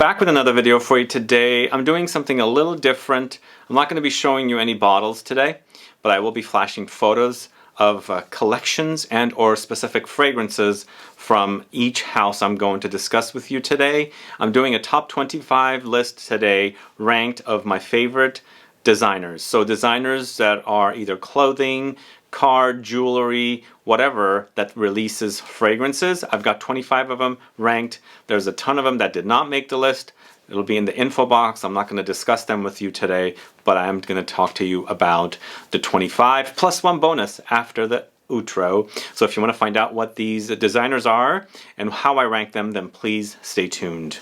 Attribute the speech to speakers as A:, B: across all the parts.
A: Back with another video for you today. I'm doing something a little different. I'm not going to be showing you any bottles today, but I will be flashing photos of collections and or specific fragrances from each house I'm going to discuss with you today. I'm doing a top 25 list today ranked of my favorite designers. So designers that are either clothing, car, jewelry, whatever that releases fragrances. I've got 25 of them ranked. There's a ton of them that did not make the list. It'll be in the info box. I'm not going to discuss them with you today, but I am going to talk to you about the 25 plus one bonus after the outro. So if you want to find out what these designers are and how I rank them, then please stay tuned.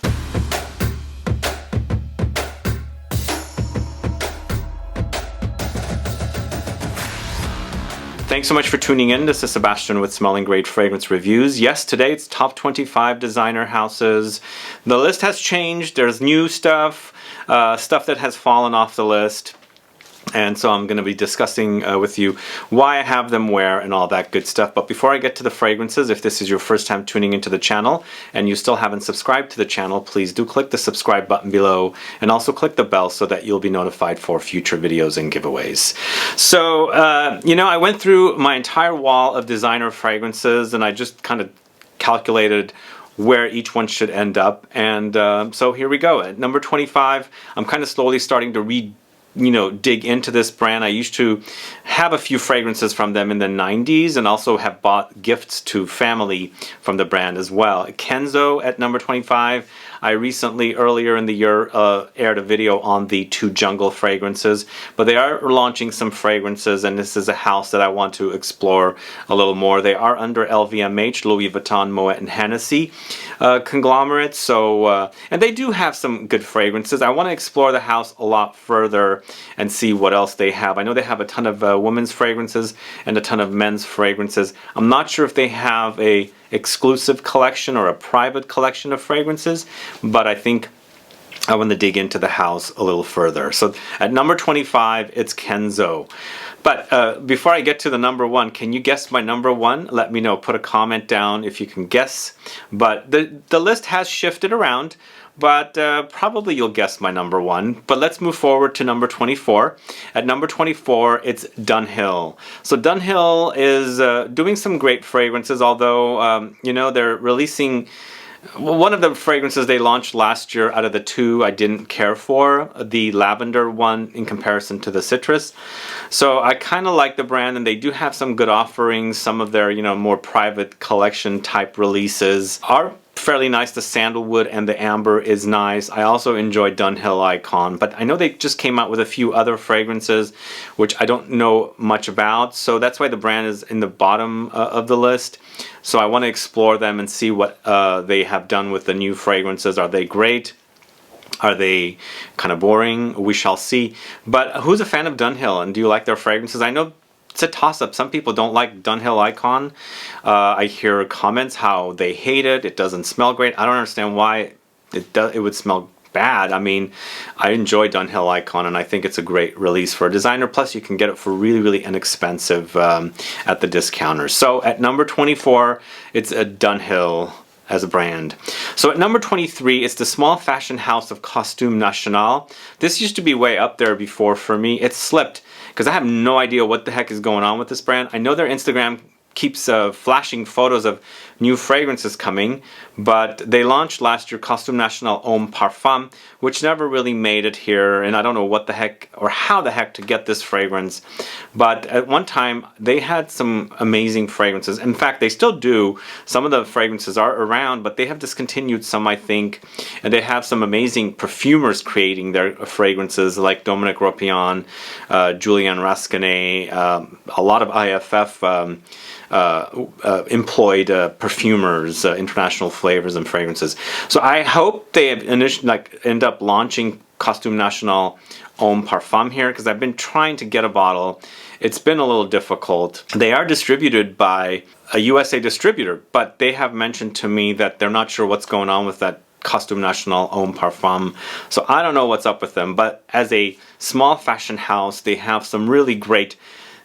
A: Thanks so much for tuning in. This is Sebastian with Smelling Great Fragrance Reviews. Yes, today it's top 25 designer houses. The list has changed. There's new stuff, stuff that has fallen off the list. And so I'm going to be discussing with you why I have them where and all that good stuff. But before I get to the fragrances, if this is your first time tuning into the channel and you still haven't subscribed to the channel, please do click the subscribe button below and also click the bell so that you'll be notified for future videos and giveaways. So, you know, I went through my entire wall of designer fragrances and I just kind of calculated where each one should end up. And so here we go. At number 25, I'm kind of slowly starting to dig into this brand. I used to have a few fragrances from them in the 90s and also have bought gifts to family from the brand as well. KENZO at number 25. I recently, earlier in the year, aired a video on the 2 jungle fragrances, but they are launching some fragrances and this is a house that I want to explore a little more. They are under LVMH, Louis Vuitton, Moet and Hennessy conglomerates, so, and they do have some good fragrances. I want to explore the house a lot further and see what else they have. I know they have a ton of women's fragrances and a ton of men's fragrances. I'm not sure if they have a exclusive collection or a private collection of fragrances, but I think I want to dig into the house a little further. So at number 25, it's KENZO. But before I get to the number 1, can you guess my number 1? Let me know. Put a comment down if you can guess. But the list has shifted around, but probably you'll guess my number 1. But let's move forward to number 24. At number 24, it's DUNHILL. So DUNHILL is doing some great fragrances, although, you know, they're releasing... One of the fragrances they launched last year out of the 2 I didn't care for, the lavender one in comparison to the citrus. So I kind of like the brand and they do have some good offerings. Some of their, you know, more private collection type releases are fairly nice. The sandalwood and the amber is nice. I also enjoy DUNHILL Icon, but I know they just came out with a few other fragrances which I don't know much about, so that's why the brand is in the bottom of the list. So I want to explore them and see what they have done with the new fragrances. Are they great? Are they kind of boring? We shall see. But who's a fan of DUNHILL and do you like their fragrances? I know it's a toss-up. Some people don't like DUNHILL Icon. I hear comments how they hate it. It doesn't smell great. I don't understand why it would smell bad. I mean, I enjoy DUNHILL Icon and I think it's a great release for a designer. Plus you can get it for really, really inexpensive at the discounters. So at number 24, it's a DUNHILL as a brand. So at number 23, it's the small fashion house of Costume National. This used to be way up there before for me. It slipped because I have no idea what the heck is going on with this brand. I know their Instagram keeps flashing photos of new fragrances coming, but they launched last year Costume National Homme Parfum, which never really made it here, and I don't know what the heck or how the heck to get this fragrance. But at one time they had some amazing fragrances. In fact, they still do. Some of the fragrances are around, but they have discontinued some, I think, and they have some amazing perfumers creating their fragrances like Dominique Ropion, Julian Rascanet, a lot of IFF employed perfumers, international flavors and fragrances. So I hope they have end up launching Costume National Homme Parfum here, because I've been trying to get a bottle. It's been a little difficult. They are distributed by a USA distributor, but they have mentioned to me that they're not sure what's going on with that Costume National Homme Parfum. So I don't know what's up with them, but as a small fashion house, they have some really great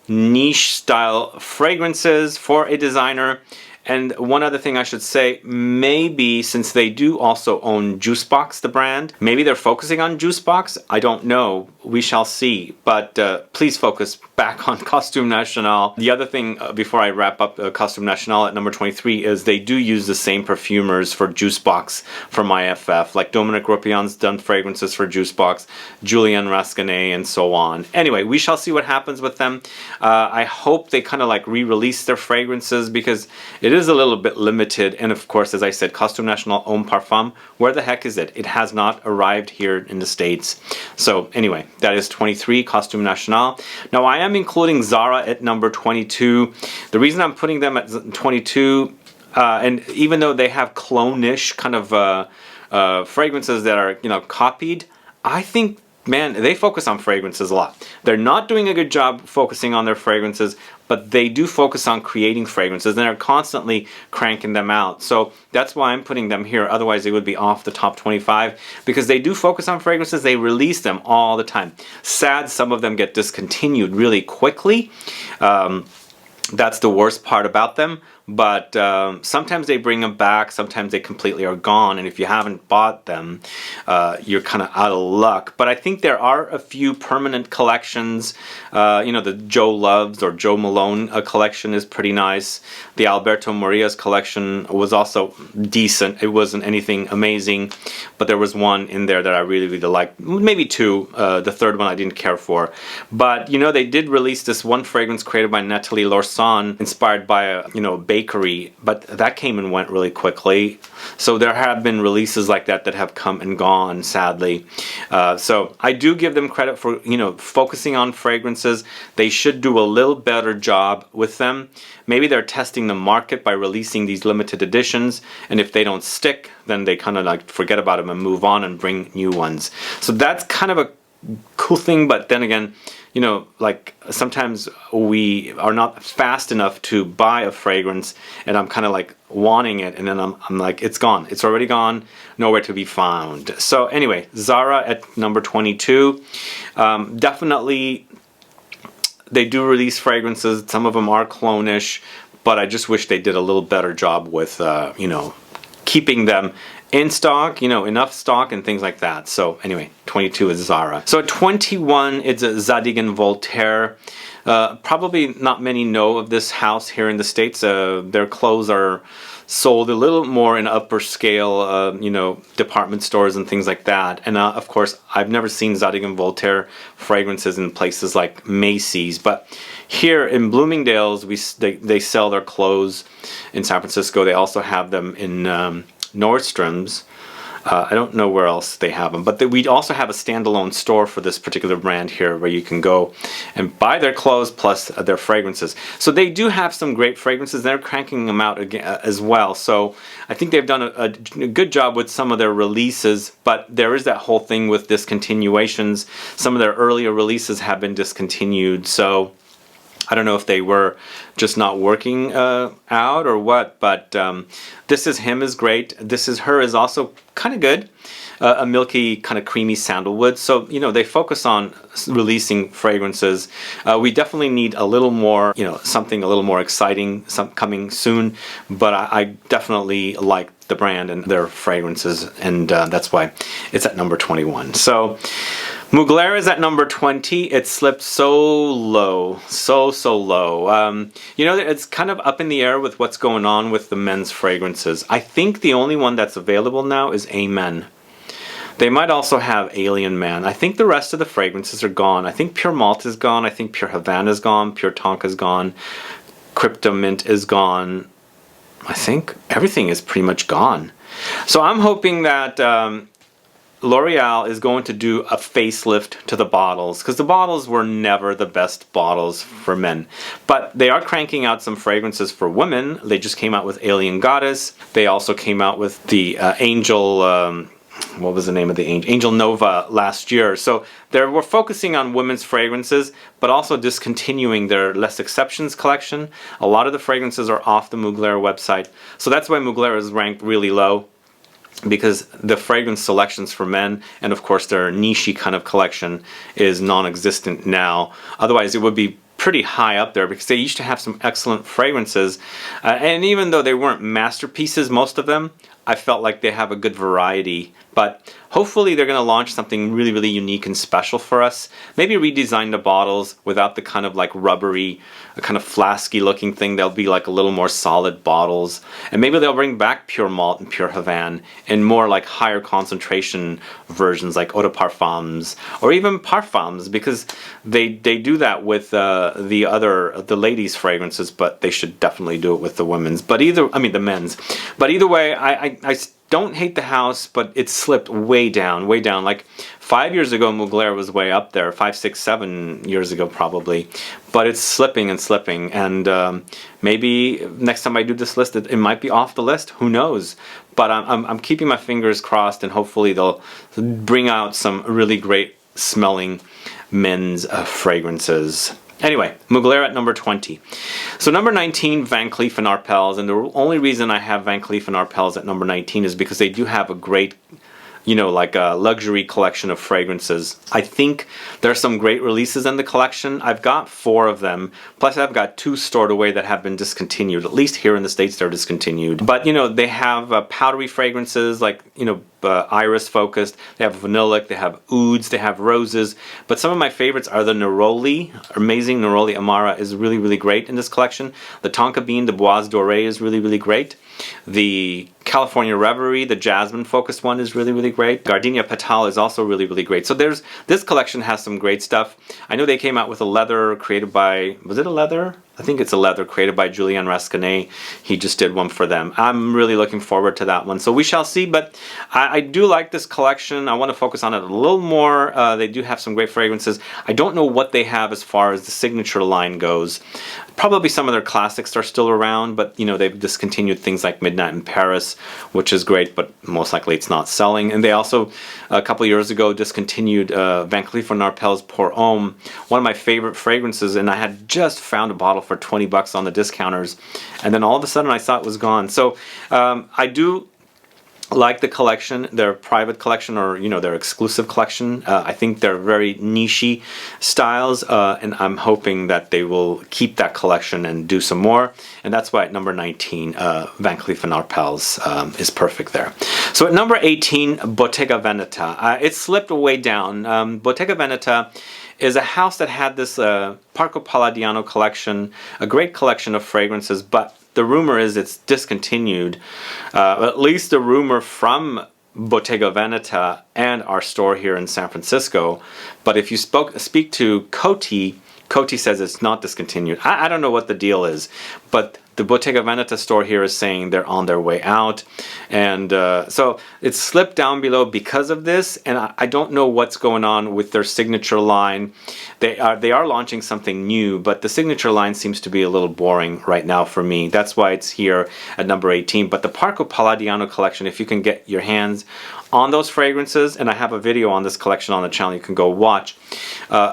A: niche style fragrances for a designer, And one other thing I should say, maybe since they do also own Juicebox, the brand, maybe they're focusing on Juicebox. I don't know. We shall see. But please focus back on Costume National. The other thing before I wrap up Costume National at number 23 is they do use the same perfumers for Juicebox from IFF. Like Dominic Ropion's done fragrances for Juicebox, Julian Rascanet, and so on. Anyway, we shall see what happens with them. I hope they kind of like re-release their fragrances because it is a little bit limited. And of course, as I said, Costume National Homme Parfum, where the heck is it? It has not arrived here in the States. So anyway, that is 23, Costume National. Now I am including ZARA at number 22. The reason I'm putting them at 22, and even though they have clone-ish kind of fragrances that are, you know, copied, I think, man, they focus on fragrances a lot. They're not doing a good job focusing on their fragrances, but they do focus on creating fragrances and they're constantly cranking them out. So that's why I'm putting them here. Otherwise they would be off the top 25 because they do focus on fragrances. They release them all the time. Sad, some of them get discontinued really quickly. That's the worst part about them. But sometimes they bring them back, sometimes they completely are gone, and if you haven't bought them, you're kind of out of luck. But I think there are a few permanent collections. You know, the Joe Loves or Joe Malone collection is pretty nice. The Alberto Moria's collection was also decent. It wasn't anything amazing, but there was one in there that I really, really liked. Maybe two. The third one I didn't care for. But, you know, they did release this one fragrance created by Nathalie Lorson, inspired by a, you know, bakery, but that came and went really quickly. So there have been releases like that that have come and gone, sadly. So I do give them credit for, you know, focusing on fragrances. They should do a little better job with them. Maybe they're testing the market by releasing these limited editions, and if they don't stick, then they kind of like forget about them and move on and bring new ones. So that's kind of a cool thing, but then again, you know, like sometimes we are not fast enough to buy a fragrance and I'm kind of like wanting it and then I'm like, it's gone. It's already gone, nowhere to be found. So anyway, ZARA at number 22. Definitely they do release fragrances. Some of them are clone-ish, but I just wish they did a little better job with, you know, keeping them in stock, you know, enough stock and things like that. So anyway, 22 is ZARA. So at 21, it's a ZADIG and Voltaire. Probably not many know of this house here in the States. Their clothes are sold a little more in upper scale, you know, department stores and things like that. And of course, I've never seen ZADIG and Voltaire fragrances in places like Macy's, but here in Bloomingdale's, they sell their clothes in San Francisco. They also have them in Nordstrom's. I don't know where else they have them, but we also have a standalone store for this particular brand here where you can go and buy their clothes plus their fragrances. So they do have some great fragrances. They're cranking them out again, as well. So I think they've done a good job with some of their releases, but there is that whole thing with discontinuations. Some of their earlier releases have been discontinued. So I don't know if they were just not working out or what, but This Is Him is great. This Is Her is also kind of good. A milky, kind of creamy sandalwood. So, you know, they focus on releasing fragrances. We definitely need a little more, you know, something a little more exciting coming soon, but I definitely like the brand and their fragrances, and that's why it's at number 21. So Mugler is at number 20. It slipped so low, so low. You know, it's kind of up in the air with what's going on with the men's fragrances. I think the only one that's available now is Amen. They might also have Alien Man. I think the rest of the fragrances are gone. I think Pure Malt is gone. I think Pure Havana is gone. Pure Tonka is gone. Crypto Mint is gone. I think everything is pretty much gone. So I'm hoping that L'Oreal is going to do a facelift to the bottles, because the bottles were never the best bottles for men. But they are cranking out some fragrances for women. They just came out with Alien Goddess. They also came out with the Angel... what was the name of the Angel? Angel Nova last year. So they were focusing on women's fragrances, but also discontinuing their Less Exceptions collection. A lot of the fragrances are off the Mugler website. So that's why Mugler is ranked really low, because the fragrance selections for men, and of course their niche kind of collection, is non-existent now. Otherwise it would be pretty high up there because they used to have some excellent fragrances. And even though they weren't masterpieces, most of them, I felt like they have a good variety. But hopefully they're going to launch something really, really unique and special for us. Maybe redesign the bottles without the kind of like rubbery, kind of flasky looking thing. They'll be like a little more solid bottles. And maybe they'll bring back Pure Malt and Pure Havane in more like higher concentration versions like Eau de Parfums or even Parfums, because they do that with the ladies' fragrances, but they should definitely do it with the women's. But the men's. But either way, I don't hate the house, but it slipped way down, way down. Like 5 years ago, Mugler was way up there, 5, 6, 7 years ago probably. But it's slipping and slipping, and maybe next time I do this list, it might be off the list. Who knows? But I'm keeping my fingers crossed, and hopefully they'll bring out some really great smelling men's fragrances. Anyway, Mugler at number 20. So number 19, Van Cleef & Arpels, and the only reason I have Van Cleef & Arpels at number 19 is because they do have a great, you know, like a luxury collection of fragrances. I think there are some great releases in the collection. I've got 4 of them, plus I've got 2 stored away that have been discontinued. At least here in the States they're discontinued. But you know, they have powdery fragrances like, you know, iris focused, they have vanillic, they have ouds, they have roses, but some of my favorites are the Neroli. Amazing Neroli Amara is really, really great in this collection. The Tonka Bean, the Boise Doré is really, really great. The California Reverie, the jasmine focused one, is really, really great. Gardenia Petal is also really, really great. So this collection has some great stuff. I know they came out with a leather created by, was it a leather? I think it's a leather created by Julien Rascanet. He just did one for them. I'm really looking forward to that one. So we shall see, but I do like this collection. I want to focus on it a little more. They do have some great fragrances. I don't know what they have as far as the signature line goes. Probably some of their classics are still around, but you know, they've discontinued things like Midnight in Paris, which is great, but most likely it's not selling. And they also, a couple years ago, discontinued Van Cleef & Arpels Pour Homme, one of my favorite fragrances, and I had just found a bottle for 20 bucks on the discounters, and then all of a sudden I saw it was gone. So I do like the collection, their private collection, or you know, their exclusive collection. I think they're very niche-y styles, and I'm hoping that they will keep that collection and do some more. And that's why at number 19, Van Cleef & Arpels is perfect there. So at number 18, Bottega Veneta. It slipped way down. Bottega Veneta is a house that had this Parco Palladiano collection, a great collection of fragrances, but the rumor is it's discontinued. At least the rumor from Bottega Veneta and our store here in San Francisco. But if you speak to Coty says it's not discontinued. I don't know what the deal is, but the Bottega Veneta store here is saying they're on their way out, and so it slipped down below because of this. And I don't know what's going on with their signature line. They are launching something new, but the signature line seems to be a little boring right now for me. That's why it's here at number 18. But the Parco Palladiano collection, if you can get your hands on those fragrances, and I have a video on this collection on the channel you can go watch.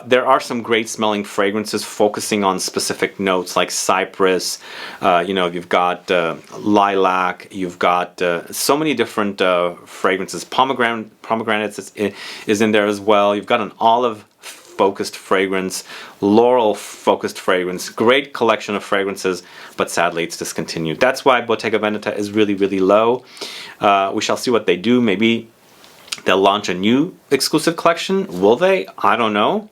A: There are some great smelling fragrances focusing on specific notes like cypress, you know, you've got lilac, you've got so many different fragrances. Pomegranate is in there as well. You've got an olive focused fragrance, laurel focused fragrance, great collection of fragrances, but sadly it's discontinued. That's why Bottega Veneta is really, really low. We shall see what they do. Maybe they'll launch a new exclusive collection. Will they? I don't know.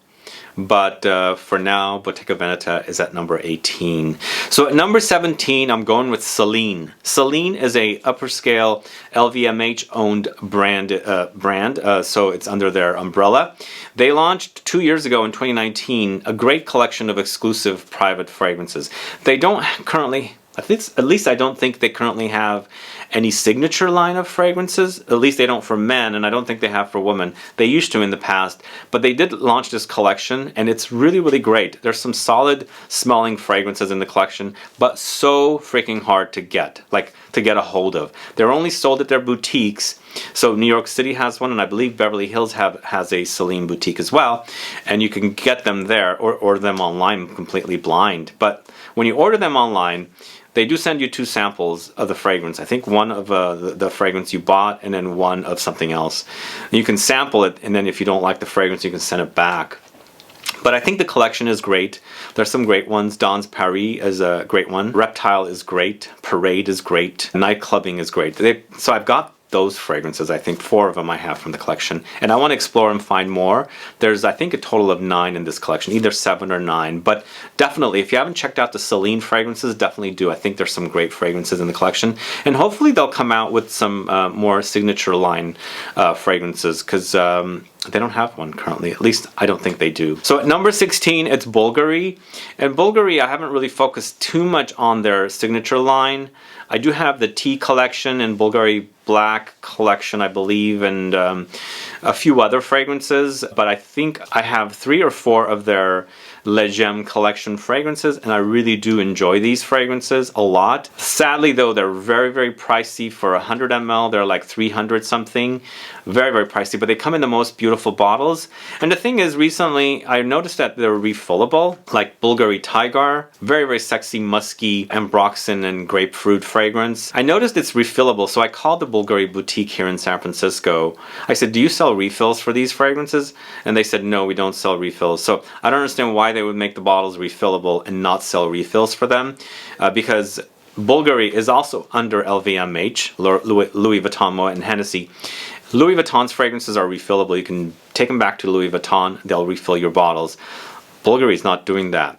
A: But for now, Bottega Veneta is at number 18. So at number 17, I'm going with CELINE. CELINE is a upper scale LVMH owned brand, so it's under their umbrella. They launched 2 years ago in 2019 a great collection of exclusive private fragrances. They don't currently, at least I don't think they currently have any signature line of fragrances. At least they don't for men, and I don't think they have for women. They used to in the past, but they did launch this collection, and it's really, really great. There's some solid smelling fragrances in the collection, but so freaking hard to get, like to get a hold of. They're only sold at their boutiques. So New York City has one, and I believe Beverly Hills has a CELINE boutique as well, and you can get them there or order them online completely blind. But when you order them online, they do send you 2 samples of the fragrance. I think one of the fragrance you bought, and then one of something else. You can sample it, and then if you don't like the fragrance, you can send it back. But I think the collection is great. There's some great ones. Don's Paris is a great one. Reptile is great. Parade is great. Night Clubbing is great. So I've got those fragrances. I think 4 of them I have from the collection, and I want to explore and find more. There's, I think, a total of 9 in this collection, either 7 or 9. But definitely, if you haven't checked out the Celine fragrances, definitely do. I think there's some great fragrances in the collection, and hopefully they'll come out with some more signature line fragrances, because they don't have one currently. At least I don't think they do. So at number 16, it's Bulgari. And Bulgari, I haven't really focused too much on their signature line. I do have the Tea collection and Bulgari Black collection, I believe, and a few other fragrances. But I think I have 3 or 4 of their Le Gem collection fragrances, and I really do enjoy these fragrances a lot. Sadly though, they're very, very pricey. For 100 ml, they're like 300 something. Very, very pricey, but they come in the most beautiful bottles. And the thing is, recently I noticed that they're refillable, like Bulgari Tiger, very, very sexy, musky ambroxan and grapefruit fragrance. I noticed it's refillable, so I called the Bulgari boutique here in San Francisco. I said, do you sell refills for these fragrances? And they said, no, we don't sell refills. So I don't understand why they would make the bottles refillable and not sell refills for them, because Bulgari is also under LVMH, Louis Vuitton, Moet and Hennessy. Louis Vuitton's fragrances are refillable. You can take them back to Louis Vuitton, they'll refill your bottles. Bulgari is not doing that.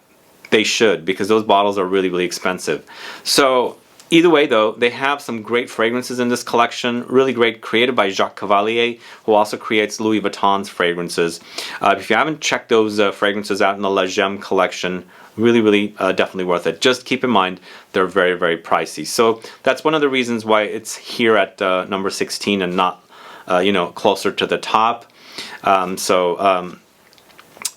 A: They should, because those bottles are really, really expensive. So either way though, they have some great fragrances in this collection, really great, created by Jacques Cavalier, who also creates Louis Vuitton's fragrances. If you haven't checked those fragrances out in the Le Gem collection, really, really definitely worth it. Just keep in mind, they're very, very pricey. So that's one of the reasons why it's here at number 16 and not you know, closer to the top.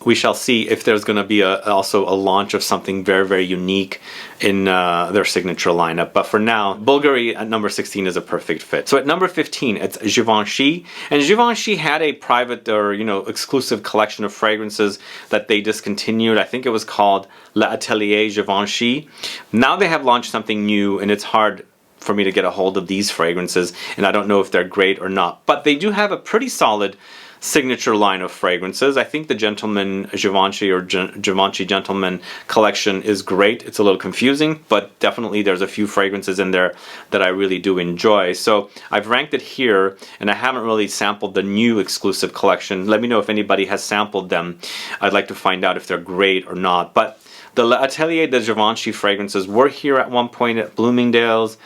A: We shall see if there's going to be also a launch of something very, very unique in their signature lineup. But for now, Bulgari at number 16 is a perfect fit. So at number 15, it's Givenchy. And Givenchy had a private or, you know, exclusive collection of fragrances that they discontinued. I think it was called L'Atelier Givenchy. Now they have launched something new, and it's hard for me to get a hold of these fragrances, and I don't know if they're great or not. But they do have a pretty solid signature line of fragrances. I think the Gentleman Givenchy or Givenchy Gentleman collection is great. It's a little confusing, but definitely there's a few fragrances in there that I really do enjoy. So I've ranked it here, and I haven't really sampled the new exclusive collection. Let me know if anybody has sampled them. I'd like to find out if they're great or not. But the L'Atelier de Givenchy fragrances were here at one point at Bloomingdale's,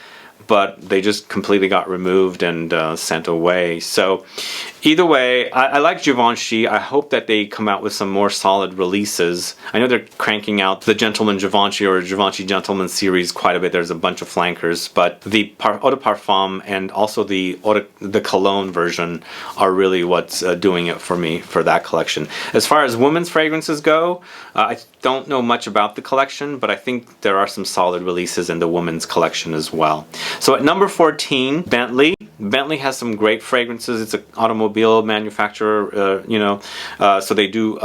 A: but they just completely got removed and sent away. So either way, I like Givenchy. I hope that they come out with some more solid releases. I know they're cranking out the Gentleman Givenchy or Givenchy Gentleman series quite a bit. There's a bunch of flankers, but the Eau de Parfum and also the Cologne version are really what's doing it for me for that collection. As far as women's fragrances go, I don't know much about the collection, but I think there are some solid releases in the women's collection as well. So at number 14, Bentley. Bentley has some great fragrances. It's an automobile manufacturer, you know, so they do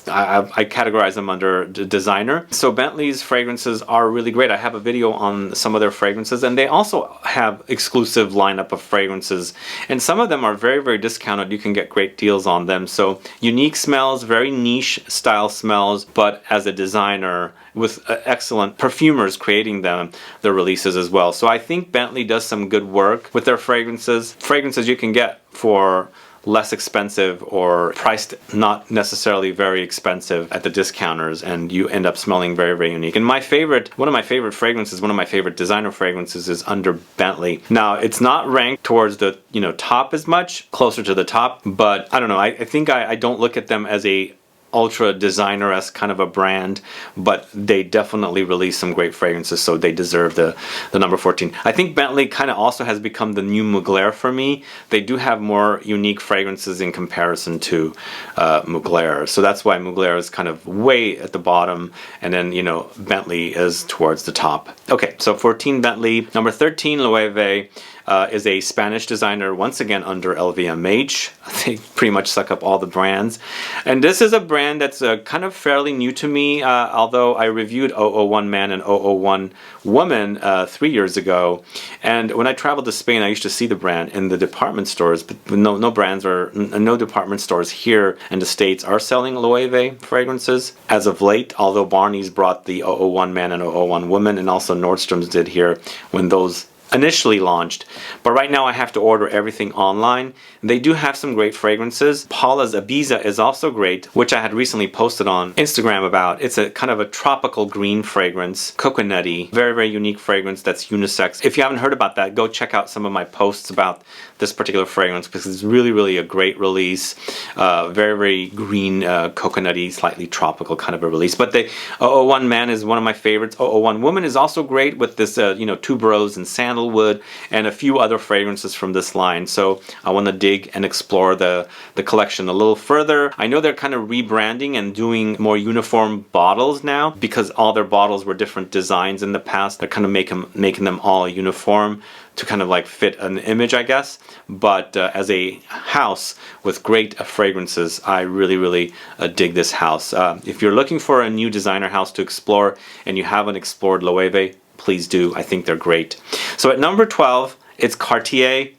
A: I categorize them under designer. So Bentley's fragrances are really great. I have a video on some of their fragrances, and they also have exclusive lineup of fragrances, and some of them are very, very discounted. You can get great deals on them. So unique smells, very niche style smells, but as a designer with excellent perfumers creating them, the releases as well. So I think Bentley does some good work with their fragrances. Fragrances you can get for less expensive or priced not necessarily very expensive at the discounters, and you end up smelling very, very unique. And one of my favorite fragrances, one of my favorite designer fragrances is under Bentley. Now it's not ranked towards the, you know, top as much, closer to the top, but I don't know, I think I don't look at them as a ultra designer-esque kind of a brand, but they definitely release some great fragrances, so they deserve the number 14. I think Bentley kind of also has become the new Mugler for me. They do have more unique fragrances in comparison to Mugler, so that's why Mugler is kind of way at the bottom, and then, you know, Bentley is towards the top. Okay, so 14 Bentley, number 13 Loewe. is a Spanish designer, once again under LVMH. They pretty much suck up all the brands. And this is a brand that's kind of fairly new to me, although I reviewed 001 Man and 001 Woman 3 years ago. And when I traveled to Spain, I used to see the brand in the department stores, but no brands or no department stores here in the States are selling Loewe fragrances as of late, although Barney's brought the 001 Man and 001 Woman, and also Nordstrom's did here when those initially launched. But right now I have to order everything online. They do have some great fragrances. Paula's Ibiza is also great, which I had recently posted on Instagram about. It's a kind of a tropical green fragrance, coconutty, very, very unique fragrance that's unisex. If you haven't heard about that, go check out some of my posts about this particular fragrance, because it's really, really a great release. Very, very green, coconutty, slightly tropical kind of a release. But the 001 Man is one of my favorites. 001 Woman is also great with this, you know, tuberose and sandalwood and a few other fragrances from this line. So I want to dig and explore the collection a little further. I know they're kind of rebranding and doing more uniform bottles now, because all their bottles were different designs in the past. They're kind of making them all uniform to kind of like fit an image, I guess. But as a house with great fragrances, I really, really dig this house. If you're looking for a new designer house to explore and you haven't explored Loewe, please do. I think they're great. So at number 12, it's Cartier.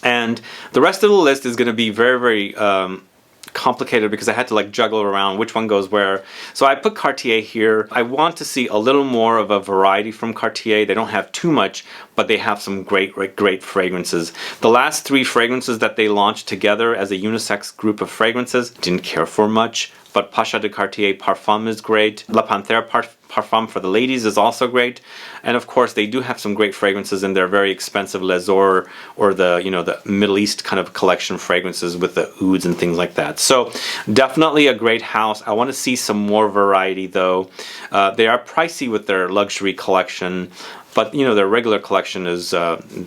A: And the rest of the list is going to be very, very complicated, because I had to like juggle around which one goes where. So I put Cartier here. I want to see a little more of a variety from Cartier. They don't have too much, but they have some great, great fragrances. The last 3 fragrances that they launched together as a unisex group of fragrances, didn't care for much. But Pacha de Cartier Parfum is great. La Panthère Parfum for the ladies is also great. And of course they do have some great fragrances in their very expensive Les Ors, or the, you know, the Middle East kind of collection fragrances with the ouds and things like that. So definitely a great house. I want to see some more variety though. They are pricey with their luxury collection, but you know, their regular collection is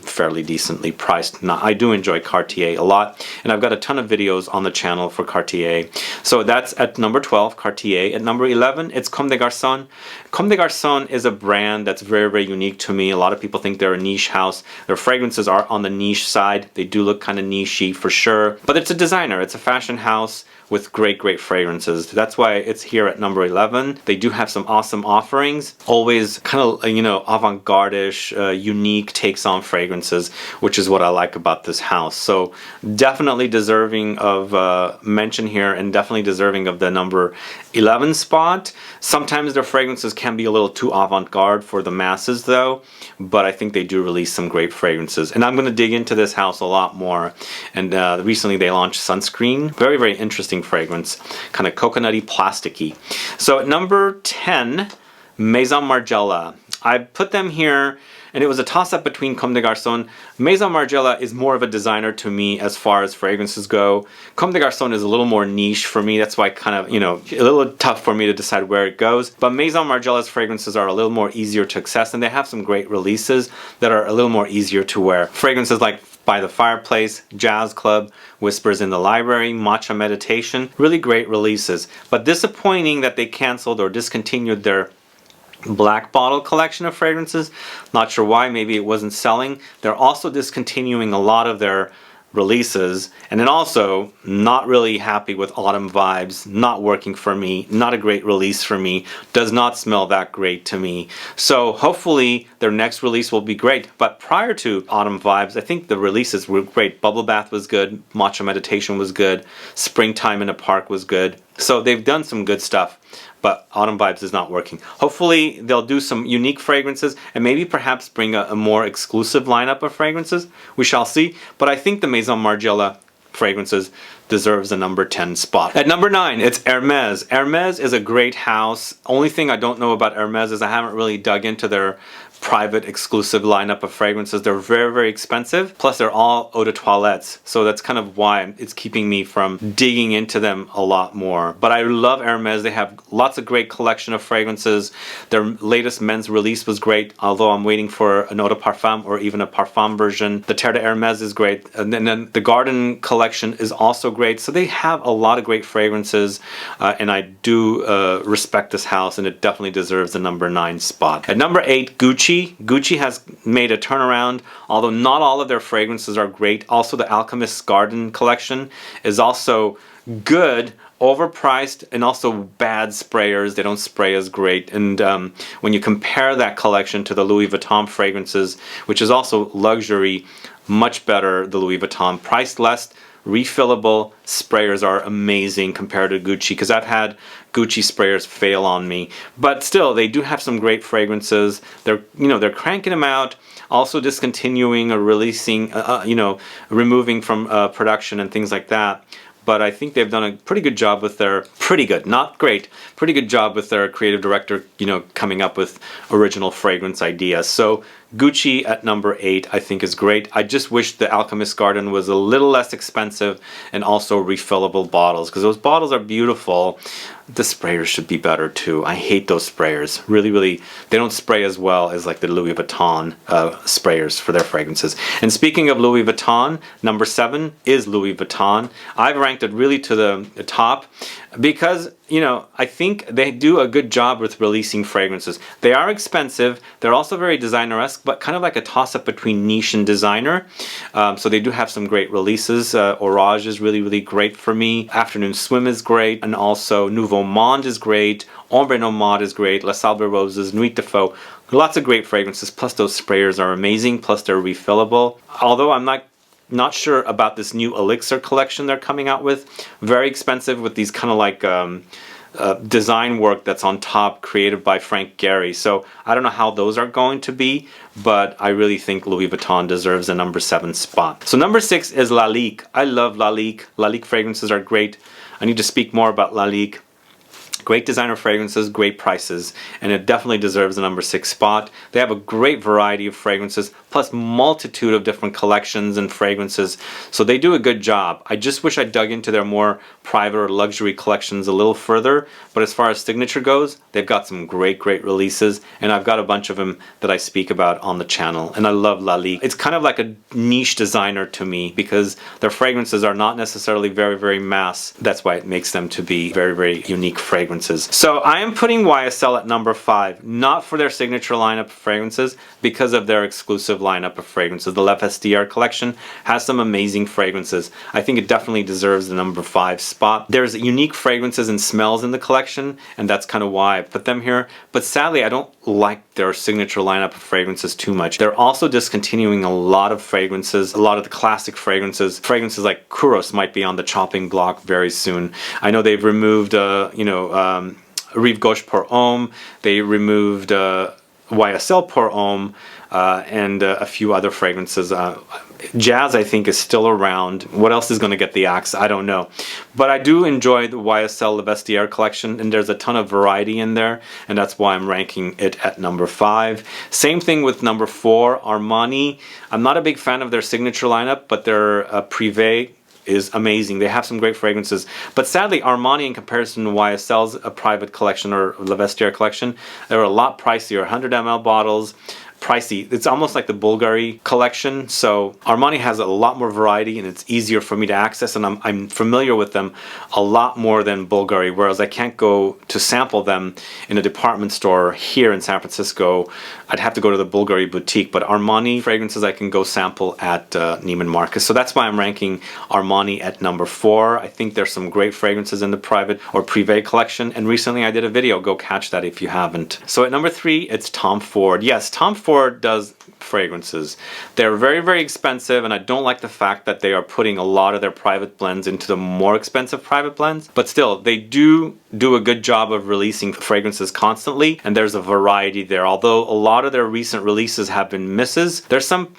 A: fairly decently priced. Now, I do enjoy Cartier a lot, and I've got a ton of videos on the channel for Cartier. So that's at number 12, Cartier. At number 11, it's Comme des Garçons. Comme des Garçons is a brand that's very, very unique to me. A lot of people think they're a niche house. Their fragrances are on the niche side. They do look kind of niche-y for sure, but it's a designer. It's a fashion house with great, great fragrances. That's why it's here at number 11. They do have some awesome offerings. Always kind of, you know, avant-garde-ish, unique takes on fragrances, which is what I like about this house. So definitely deserving of mention here, and definitely deserving of the number 11 spot. Sometimes their fragrances can be a little too avant-garde for the masses though, but I think they do release some great fragrances. And I'm going to dig into this house a lot more. And recently they launched Sunscreen. Very, very interesting fragrance, kind of coconutty, plasticky. So at number 10, Maison Margiela. I put them here, and it was a toss-up between Comme des Garçons. Maison Margiela is more of a designer to me as far as fragrances go. Comme des Garçons is a little more niche for me. That's why kind of, you know, a little tough for me to decide where it goes. But Maison Margiela's fragrances are a little more easier to access, and they have some great releases that are a little more easier to wear. Fragrances like By the Fireplace, Jazz Club, Whispers in the Library, Matcha Meditation, really great releases. But disappointing that they canceled or discontinued their black bottle collection of fragrances. Not sure why, maybe it wasn't selling. They're also discontinuing a lot of their releases, and then also not really happy with Autumn Vibes, not working for me, not a great release for me, does not smell that great to me. So hopefully their next release will be great. But prior to Autumn Vibes, I think the releases were great. Bubble Bath was good, Matcha Meditation was good, Springtime in a Park was good. So they've done some good stuff, but Autumn Vibes is not working. Hopefully they'll do some unique fragrances and maybe perhaps bring a more exclusive lineup of fragrances. We shall see. But I think the Maison Margiela fragrances deserves a number 10 spot. At number 9, it's Hermes. Hermes is a great house. Only thing I don't know about Hermes is I haven't really dug into their private exclusive lineup of fragrances. They're very, very expensive. Plus they're all eau de toilettes. So that's kind of why it's keeping me from digging into them a lot more. But I love Hermes. They have lots of great collection of fragrances. Their latest men's release was great, although I'm waiting for an eau de parfum or even a parfum version. The Terre de Hermes is great. And then the Garden collection is also great. So they have a lot of great fragrances. And I do respect this house, and it definitely deserves the number 9 spot. At number 8, Gucci. Gucci has made a turnaround, although not all of their fragrances are great. Also, the Alchemist's Garden collection is also good, overpriced, and also bad sprayers. They don't spray as great. And when you compare that collection to the Louis Vuitton fragrances, which is also luxury, much better, the Louis Vuitton. Priced less, refillable sprayers are amazing compared to Gucci, because I've had Gucci sprayers fail on me. But still, they do have some great fragrances. They're cranking them out, also discontinuing or releasing, removing from production and things like that. But I think they've done a pretty good job with their, pretty good job with their creative director, coming up with original fragrance ideas. So Gucci at number 8 I think is great. I just wish the Alchemist Garden was a little less expensive and also refillable bottles, because those bottles are beautiful. The sprayers should be better too. I hate those sprayers. Really, they don't spray as well as like the Louis Vuitton sprayers for their fragrances. And speaking of Louis Vuitton, number 7 is Louis Vuitton. I've ranked it really to the top because, I think they do a good job with releasing fragrances. They are expensive. They're also very designer-esque, but kind of like a toss-up between niche and designer. So they do have some great releases. Orage is really great for me. Afternoon Swim is great. And also Nouveau Monde is great. Ombre Nomade is great. La Salle Roses, Nuit de Faux. Lots of great fragrances. Plus those sprayers are amazing. Plus they're refillable. Although I'm not sure about this new Elixir collection they're coming out with. Very expensive with these kind of like design work that's on top, created by Frank Gehry. So I don't know how those are going to be, but I really think Louis Vuitton deserves a number 7 spot. So number 6 is LALIQUE. I love LALIQUE. LALIQUE fragrances are great. I need to speak more about LALIQUE. Great designer fragrances, great prices, and it definitely deserves a number 6 spot. They have a great variety of fragrances, plus multitude of different collections and fragrances, so they do a good job. I just wish I dug into their more private or luxury collections a little further, but as far as signature goes, they've got some great releases, and I've got a bunch of them that I speak about on the channel, and I love LALIQUE. It's kind of like a niche designer to me, because their fragrances are not necessarily very mass. That's why it makes them to be very unique fragrances. So I am putting YSL at number 5, not for their signature lineup of fragrances, because of their exclusive lineup of fragrances. The LFSGQUESTIONS collection has some amazing fragrances. I think it definitely deserves the number 5 spot. There's unique fragrances and smells in the collection, and that's kind of why I put them here. But sadly, I don't like their signature lineup of fragrances too much. They're also discontinuing a lot of fragrances, a lot of the classic fragrances. Fragrances like Kouros might be on the chopping block very soon. I know they've removed, Rive Gauche Pour Homme. They removed YSL Pour Homme and a few other fragrances. Jazz, I think, is still around. What else is going to get the axe? I don't know. But I do enjoy the YSL Le Vestiaire collection, and there's a ton of variety in there, and that's why I'm ranking it at number 5. Same thing with number 4, Armani. I'm not a big fan of their signature lineup, but their Privé is amazing. They have some great fragrances, but sadly Armani, in comparison to YSL's a private collection or Le Vestiaire collection, they're a lot pricier. 100 ml bottles, pricey. It's almost like the Bulgari collection. So Armani has a lot more variety, and it's easier for me to access, and I'm familiar with them a lot more than Bulgari, whereas I can't go to sample them in a department store here in San Francisco. I'd have to go to the Bulgari boutique, but Armani fragrances I can go sample at Neiman Marcus. So that's why I'm ranking Armani at number 4. I think there's some great fragrances in the private or privé collection, and recently I did a video. Go catch that if you haven't. So at number 3, it's Tom Ford. Yes, Tom Ford does fragrances. They're very expensive, and I don't like the fact that they are putting a lot of their private blends into the more expensive private blends, but still they do a good job of releasing fragrances constantly, and there's a variety there. Although a lot of their recent releases have been misses, there's some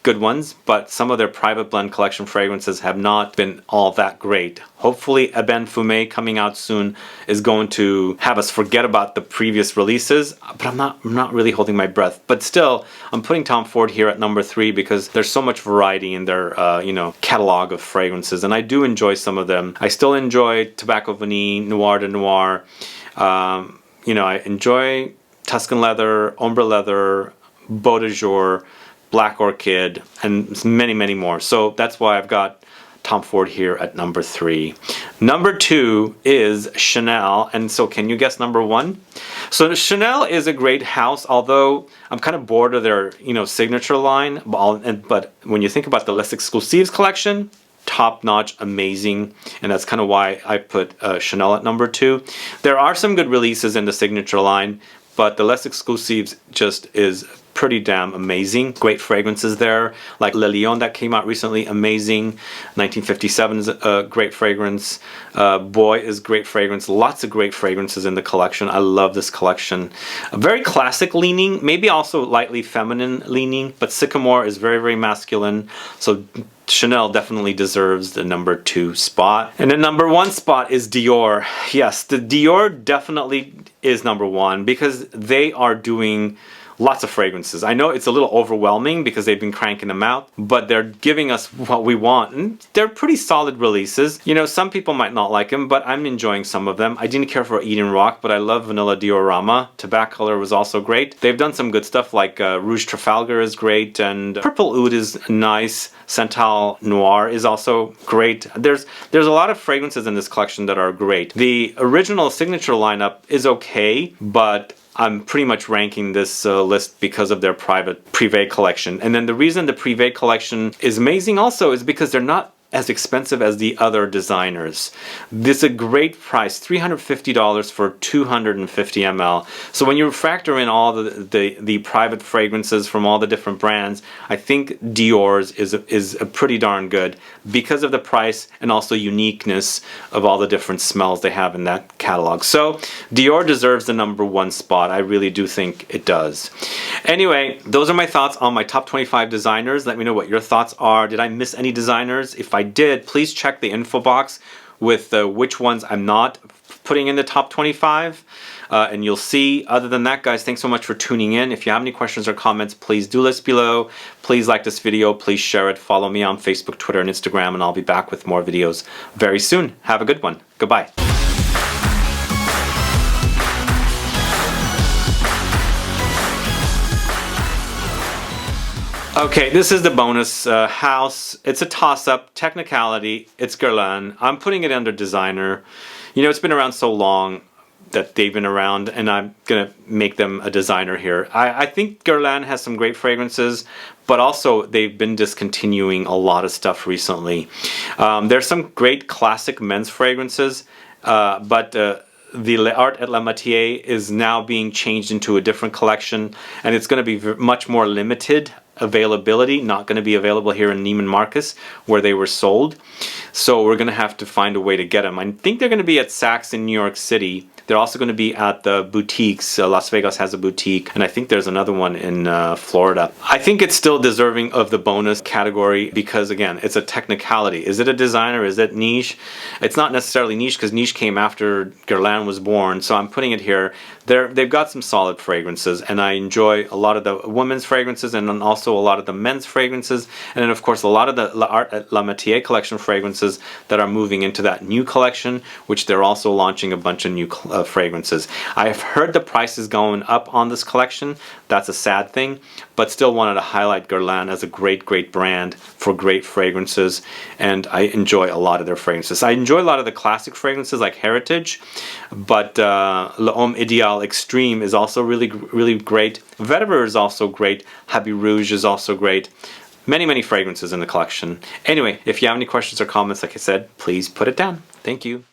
A: good ones, but some of their private blend collection fragrances have not been all that great. Hopefully Ebene Fumé coming out soon is going to have us forget about the previous releases, but I'm not really holding my breath. But still, I'm putting Tom Ford here at number 3 because there's so much variety in their catalog of fragrances, and I do enjoy some of them. I still enjoy Tobacco Vanille, Noir de Noir. I enjoy Tuscan Leather, Ombre Leather, Beau de Jour, Black Orchid, and many more. So that's why I've got Tom Ford here at number 3. Number 2 is Chanel, and so can you guess number 1? So Chanel is a great house, although I'm kind of bored of their, signature line. But when you think about the Les Exclusives collection, top-notch, amazing, and that's kind of why I put Chanel at number 2. There are some good releases in the signature line, but the Les Exclusives just is pretty damn amazing. Great fragrances there, like Le Lion that came out recently, amazing. 1957 is a great fragrance. Boy is great fragrance. Lots of great fragrances in the collection. I love this collection. Very classic leaning, maybe also lightly feminine leaning, but Sycamore is very, very masculine. So Chanel definitely deserves the number 2 spot. And the number 1 spot is Dior. Yes, the Dior definitely is number 1 because they are doing lots of fragrances. I know it's a little overwhelming because they've been cranking them out, but they're giving us what we want, and they're pretty solid releases. Some people might not like them, but I'm enjoying some of them. I didn't care for Eden Rock, but I love Vanilla Diorama. Tobacco Color was also great. They've done some good stuff like Rouge Trafalgar is great, and Purple Oud is nice. Santal Noir is also great. There's a lot of fragrances in this collection that are great. The original signature lineup is okay, but I'm pretty much ranking this list because of their private Privé collection. And then the reason the Privé collection is amazing also is because they're not as expensive as the other designers. This is a great price, $350 for 250 ml. So when you factor in all the private fragrances from all the different brands, I think Dior's is a pretty darn good because of the price and also uniqueness of all the different smells they have in that catalog. So Dior deserves the number 1 spot. I really do think it does. Anyway, those are my thoughts on my top 25 designers. Let me know what your thoughts are. Did I miss any designers? If I did, please check the info box with which ones I'm not putting in the top 25, and you'll see. Other than that, guys, thanks so much for tuning in. If you have any questions or comments, please do list below. Please like this video, please share it, follow me on Facebook, Twitter, and Instagram, and I'll be back with more videos very soon. Have a good one. Goodbye. Okay, this is the bonus house. It's a toss-up, technicality, it's Guerlain. I'm putting it under designer. It's been around so long that they've been around, and I'm gonna make them a designer here. I think Guerlain has some great fragrances, but also they've been discontinuing a lot of stuff recently. There's some great classic men's fragrances, but the L'Art et la Métier is now being changed into a different collection, and it's going to be much more limited availability, not going to be available here in Neiman Marcus where they were sold. So we're going to have to find a way to get them. I think they're going to be at Saks in New York City. They're also going to be at the boutiques. Las Vegas has a boutique, and I think there's another one in Florida. I think it's still deserving of the bonus category because, again, it's a technicality. Is it a designer? Is it niche? It's not necessarily niche because niche came after Guerlain was born, so I'm putting it here. They've got some solid fragrances, and I enjoy a lot of the women's fragrances and then also a lot of the men's fragrances, and then of course a lot of the L'Art et la Métier collection fragrances that are moving into that new collection, which they're also launching a bunch of new fragrances. I've heard the price is going up on this collection. That's a sad thing, but still wanted to highlight Guerlain as a great brand for great fragrances, and I enjoy a lot of their fragrances. I enjoy a lot of the classic fragrances like Heritage, but L'Homme Idéal Extreme is also really great. Vetiver is also great. Habit Rouge is also great. Many fragrances in the collection. Anyway, if you have any questions or comments, like I said, please put it down. Thank you.